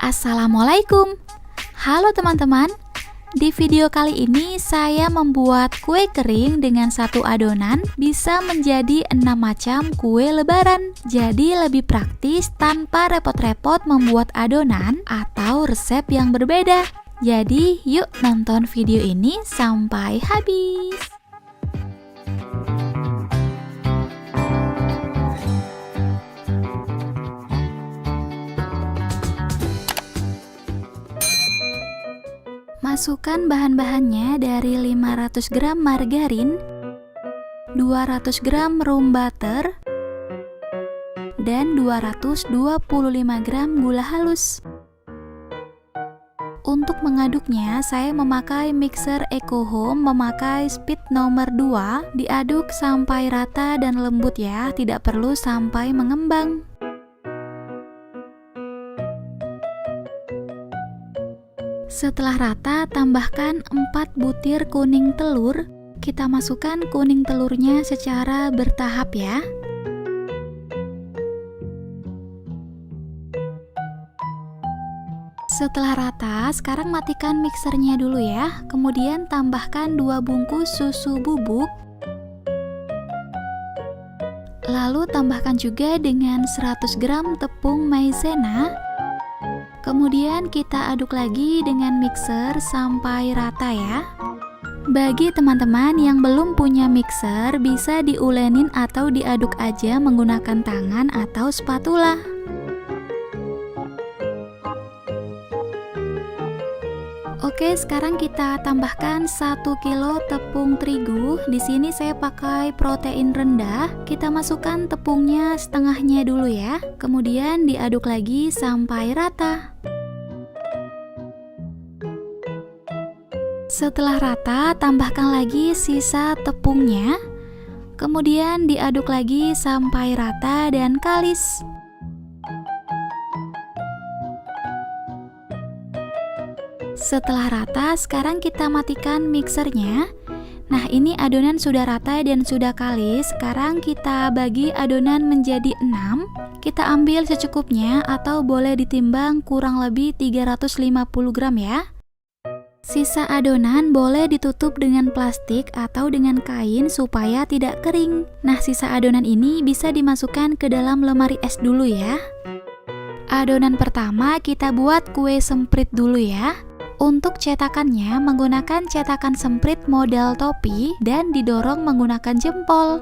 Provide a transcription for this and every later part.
Assalamualaikum. Halo teman-teman. Di video kali ini saya membuat kue kering dengan satu adonan bisa menjadi 6 macam kue lebaran. Jadi lebih praktis tanpa repot-repot membuat adonan atau resep yang berbeda. Jadi yuk nonton video ini sampai habis. Masukkan bahan-bahannya dari 500 gram margarin, 200 gram room butter, dan 225 gram gula halus. Untuk mengaduknya, saya memakai mixer EcoHome memakai speed nomor 2, diaduk sampai rata dan lembut ya, tidak perlu sampai mengembang. Setelah rata, tambahkan 4 butir kuning telur. Kita masukkan kuning telurnya secara bertahap ya. Setelah rata, sekarang matikan mixernya dulu ya. Kemudian tambahkan 2 bungkus susu bubuk. Lalu tambahkan juga dengan 100 gram tepung maizena. Kemudian kita aduk lagi dengan mixer sampai rata ya. Bagi teman-teman yang belum punya mixer, bisa diulenin atau diaduk aja menggunakan tangan atau spatula. Oke, sekarang kita tambahkan 1 kilo tepung terigu. Di sini saya pakai protein rendah. Kita masukkan tepungnya setengahnya dulu ya. Kemudian diaduk lagi sampai rata. Setelah rata, tambahkan lagi sisa tepungnya. Kemudian diaduk lagi sampai rata dan kalis. Setelah rata, sekarang kita matikan mixernya. Nah, ini adonan sudah rata dan sudah kalis. Sekarang kita bagi adonan menjadi 6. Kita ambil secukupnya atau boleh ditimbang kurang lebih 350 gram ya. Sisa adonan boleh ditutup dengan plastik atau dengan kain supaya tidak kering. Nah, sisa adonan ini bisa dimasukkan ke dalam lemari es dulu ya. Adonan pertama kita buat kue semprit dulu ya. Untuk cetakannya menggunakan cetakan semprit model topi dan didorong menggunakan jempol.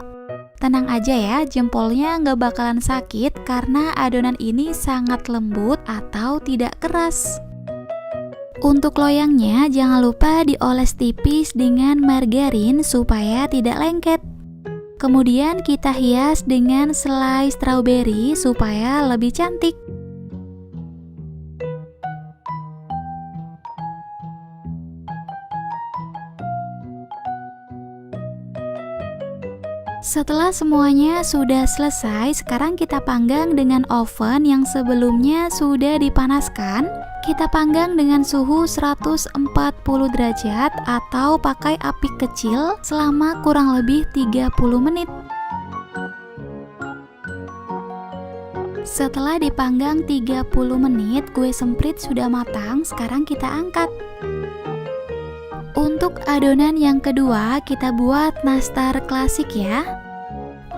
Tenang aja ya, jempolnya nggak bakalan sakit karena adonan ini sangat lembut atau tidak keras. Untuk loyangnya jangan lupa dioles tipis dengan margarin supaya tidak lengket. Kemudian kita hias dengan selai strawberry supaya lebih cantik. Setelah semuanya sudah selesai, sekarang kita panggang dengan oven yang sebelumnya sudah dipanaskan. Kita panggang dengan suhu 140 derajat atau pakai api kecil selama kurang lebih 30 menit. Setelah dipanggang 30 menit, kue semprit sudah matang. Sekarang kita angkat. Untuk adonan yang kedua, kita buat nastar klasik ya.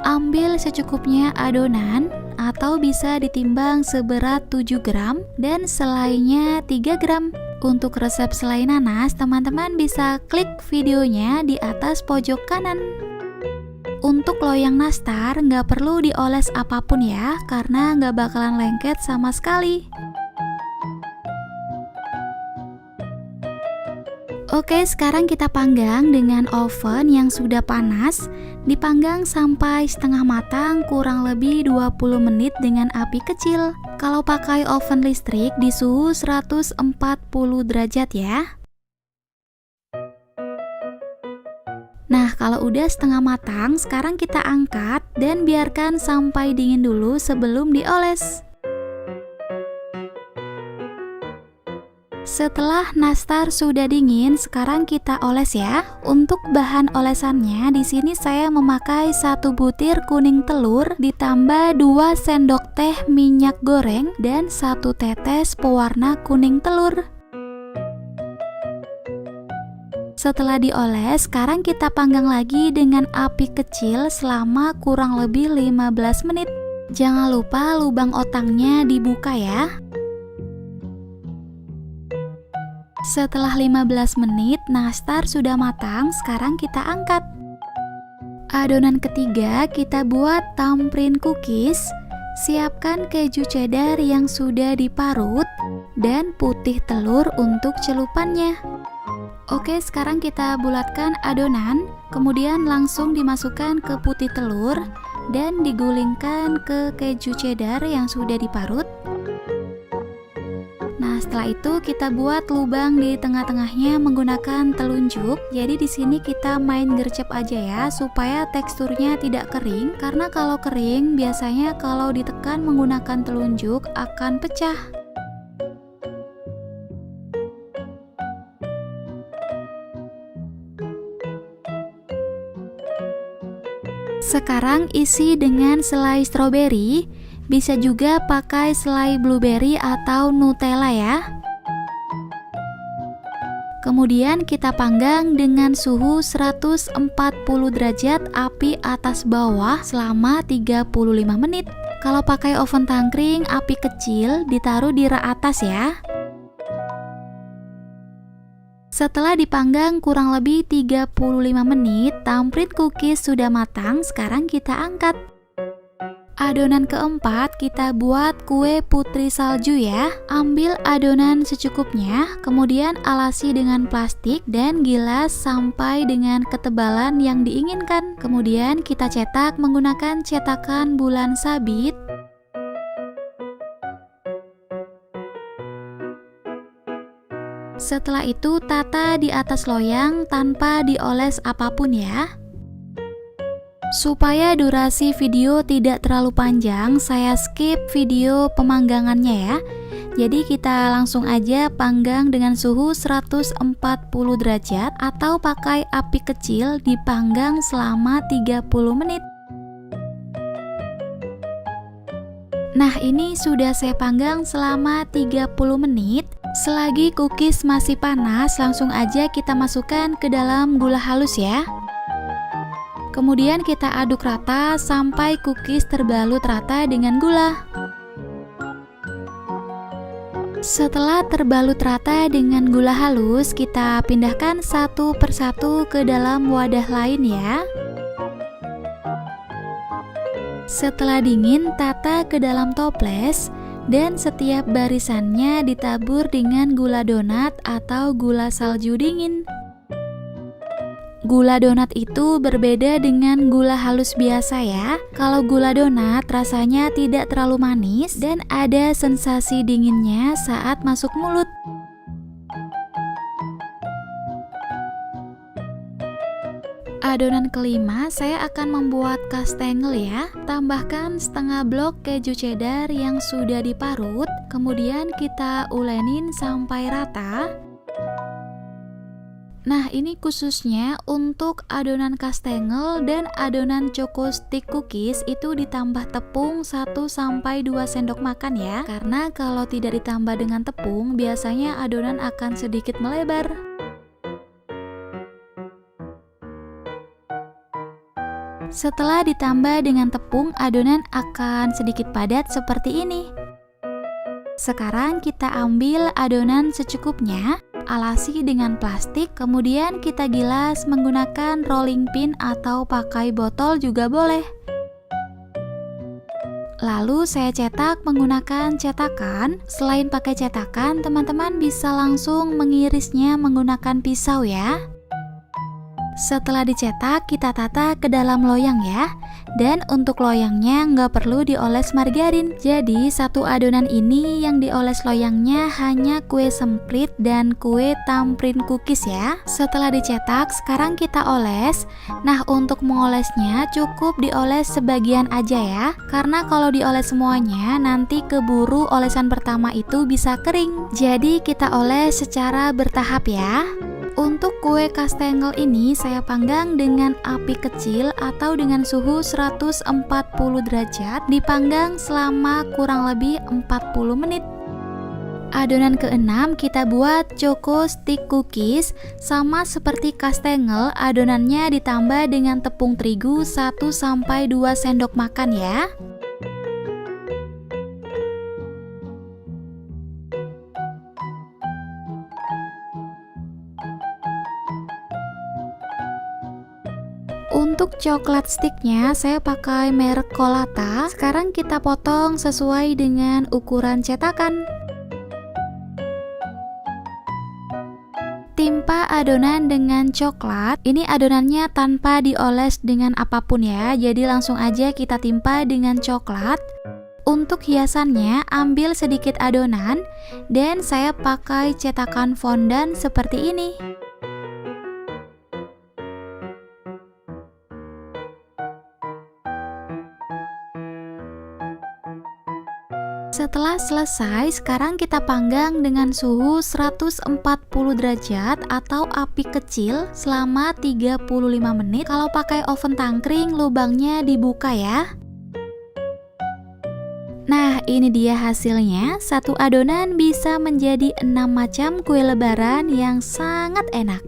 Ambil secukupnya adonan atau bisa ditimbang seberat 7 gram dan selainya 3 gram. Untuk resep selai nanas, teman-teman bisa klik videonya di atas pojok kanan. Untuk loyang nastar, nggak perlu dioles apapun ya, karena nggak bakalan lengket sama sekali. Oke, sekarang kita panggang dengan oven yang sudah panas. Dipanggang sampai setengah matang kurang lebih 20 menit dengan api kecil. Kalau pakai oven listrik di suhu 140 derajat ya. Nah, kalau udah setengah matang, sekarang kita angkat dan biarkan sampai dingin dulu sebelum dioles. Setelah nastar sudah dingin, sekarang kita oles ya. Untuk bahan olesannya, di sini saya memakai 1 butir kuning telur ditambah 2 sendok teh minyak goreng dan 1 tetes pewarna kuning telur. Setelah dioles, sekarang kita panggang lagi dengan api kecil selama kurang lebih 15 menit. Jangan lupa lubang otangnya dibuka ya. Setelah 15 menit, nastar sudah matang, sekarang kita angkat. Adonan ketiga kita buat thumbprint cookies. Siapkan keju cheddar yang sudah diparut dan putih telur untuk celupannya. Oke, sekarang kita bulatkan adonan, kemudian langsung dimasukkan ke putih telur dan digulingkan ke keju cheddar yang sudah diparut. Nah, setelah itu kita buat lubang di tengah-tengahnya menggunakan telunjuk. Jadi di sini kita main gercep aja ya, supaya teksturnya tidak kering. Karena kalau kering, biasanya kalau ditekan menggunakan telunjuk akan pecah. Sekarang isi dengan selai stroberi. Bisa juga pakai selai blueberry atau Nutella ya. Kemudian kita panggang dengan suhu 140 derajat api atas bawah selama 35 menit. Kalau pakai oven tangkring api kecil ditaruh di rak atas ya. Setelah dipanggang kurang lebih 35 menit, thumbprint cookies sudah matang, sekarang kita angkat. Adonan keempat kita buat kue putri salju ya. Ambil adonan secukupnya, kemudian alasi dengan plastik dan gilas sampai dengan ketebalan yang diinginkan. Kemudian kita cetak menggunakan cetakan bulan sabit. Setelah itu tata di atas loyang tanpa dioles apapun ya. Supaya durasi video tidak terlalu panjang, saya skip video pemanggangannya ya. Jadi kita langsung aja panggang dengan suhu 140 derajat atau pakai api kecil dipanggang selama 30 menit. Nah, ini sudah saya panggang selama 30 menit. Selagi cookies masih panas, langsung aja kita masukkan ke dalam gula halus ya. Kemudian kita aduk rata sampai cookies terbalut rata dengan gula. Setelah terbalut rata dengan gula halus, kita pindahkan satu persatu ke dalam wadah lain ya. Setelah dingin, tata ke dalam toples dan setiap barisannya ditabur dengan gula donat atau gula salju dingin. Gula donat itu berbeda dengan gula halus biasa ya. Kalau gula donat rasanya tidak terlalu manis dan ada sensasi dinginnya saat masuk mulut. Adonan kelima saya akan membuat kastengel ya. Tambahkan setengah blok keju cheddar yang sudah diparut, kemudian kita ulenin sampai rata. Nah, ini khususnya untuk adonan kastengel dan adonan choco stick cookies itu ditambah tepung 1-2 sendok makan ya. Karena kalau tidak ditambah dengan tepung, biasanya adonan akan sedikit melebar. Setelah ditambah dengan tepung, adonan akan sedikit padat seperti ini. Sekarang kita ambil adonan secukupnya, alasi dengan plastik, kemudian kita gilas menggunakan rolling pin atau pakai botol juga boleh. Lalu saya cetak menggunakan cetakan. Selain pakai cetakan, teman-teman bisa langsung mengirisnya menggunakan pisau ya. Setelah dicetak, kita tata ke dalam loyang ya. Dan untuk loyangnya nggak perlu dioles margarin. Jadi satu adonan ini yang dioles loyangnya hanya kue semprit dan kue tamprin cookies ya. Setelah dicetak, sekarang kita oles. Nah, untuk mengolesnya cukup dioles sebagian aja ya. Karena kalau dioles semuanya nanti keburu olesan pertama itu bisa kering. Jadi kita oles secara bertahap ya. Untuk kue kastengel ini saya panggang dengan api kecil atau dengan suhu 140 derajat, dipanggang selama kurang lebih 40 menit. Adonan keenam kita buat choco stick cookies. Sama seperti kastengel, adonannya ditambah dengan tepung terigu 1-2 sendok makan ya. Untuk coklat sticknya saya pakai merek Colata. Sekarang kita potong sesuai dengan ukuran cetakan. Timpa adonan dengan coklat. Ini adonannya tanpa dioles dengan apapun ya. Jadi langsung aja kita timpa dengan coklat. Untuk hiasannya ambil sedikit adonan dan saya pakai cetakan fondan seperti ini. Setelah selesai, sekarang kita panggang dengan suhu 140 derajat atau api kecil selama 35 menit. Kalau pakai oven tangkring, lubangnya dibuka ya. Nah, ini dia hasilnya. Satu adonan bisa menjadi 6 macam kue lebaran yang sangat enak.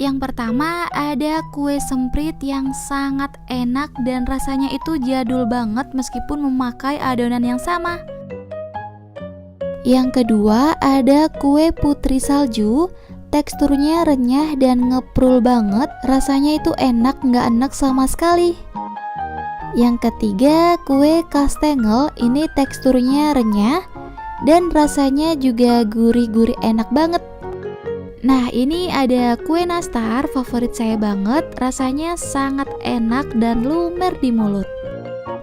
Yang pertama ada kue semprit yang sangat enak dan rasanya itu jadul banget meskipun memakai adonan yang sama. Yang kedua ada kue putri salju, teksturnya renyah dan ngeprul banget, rasanya itu enak nggak enak sama sekali. Yang ketiga kue kastengel, ini teksturnya renyah dan rasanya juga gurih-gurih enak banget. Nah, ini ada kue nastar, favorit saya banget, rasanya sangat enak dan lumer di mulut.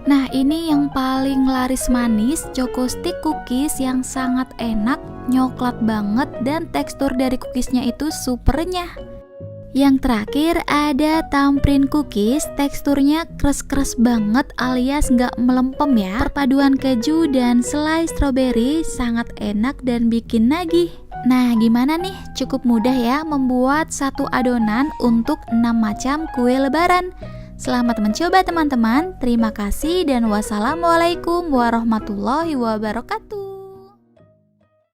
Nah, ini yang paling laris manis, choco stick cookies yang sangat enak, nyoklat banget dan tekstur dari cookiesnya itu super renyah. Yang terakhir ada tamprin cookies, teksturnya kres-kres banget alias nggak melempem ya. Perpaduan keju dan selai stroberi sangat enak dan bikin nagih. Nah, gimana nih? Cukup mudah ya membuat satu adonan untuk 6 macam kue lebaran. Selamat mencoba teman-teman. Terima kasih dan wassalamualaikum warahmatullahi wabarakatuh.